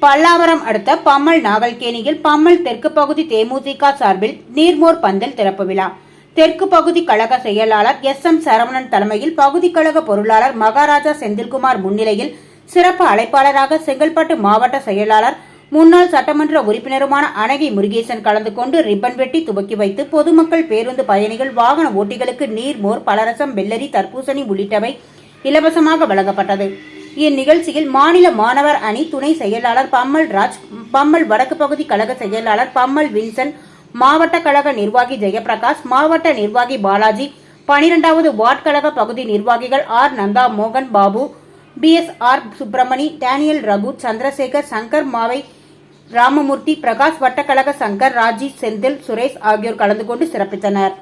பல்லாவரம் அடுத்த பம்மல் நாகல்கேணியில் பம்மல் தெற்கு பகுதி தேமுதிக சார்பில் நீர்மோர் பந்தல் திறப்பு விழா. தெற்கு பகுதி கழக செயலாளர் SM சரவணன் தலைமையில் பகுதி கழக பொருளாளர் மகாராஜா செந்தில்குமார் முன்னிலையில் சிறப்பு அழைப்பாளராக செங்கல்பட்டு மாவட்ட செயலாளர் முன்னாள் சட்டமன்ற உறுப்பினருமான அனகை முருகேசன் கலந்து கொண்டு ரிப்பன் வெட்டி துவக்கி வைத்து பொதுமக்கள், பேருந்து பயணிகள், வாகன ஓட்டிகளுக்கு நீர்மோர், பலரசம், வெள்ளரி, தர்பூசணி உள்ளிட்டவை இலவசமாக வழங்கப்பட்டது. இந்நிகழ்ச்சியில் மாநில மாணவர் அணி துணை செயலாளர் பம்மல் ராஜ், பம்மல் வடக்கு பகுதி கழக செயலாளர் பம்மல் வின்சன், மாவட்ட கழக நிர்வாகி ஜெயபிரகாஷ், மாவட்ட நிர்வாகி பாலாஜி, 12வது வார்டு கழக பகுதி நிர்வாகிகள் ஆர் நந்தா, மோகன் பாபு, BSR சுப்பிரமணி, டேனியல், ரகு, சந்திரசேகர், சங்கர், மாவை, ராமமூர்த்தி, பிரகாஷ், வட்டக்கழக சங்கர், ராஜி, செந்தில், சுரேஷ் ஆகியோர் கலந்து கொண்டு சிறப்பித்தனர்.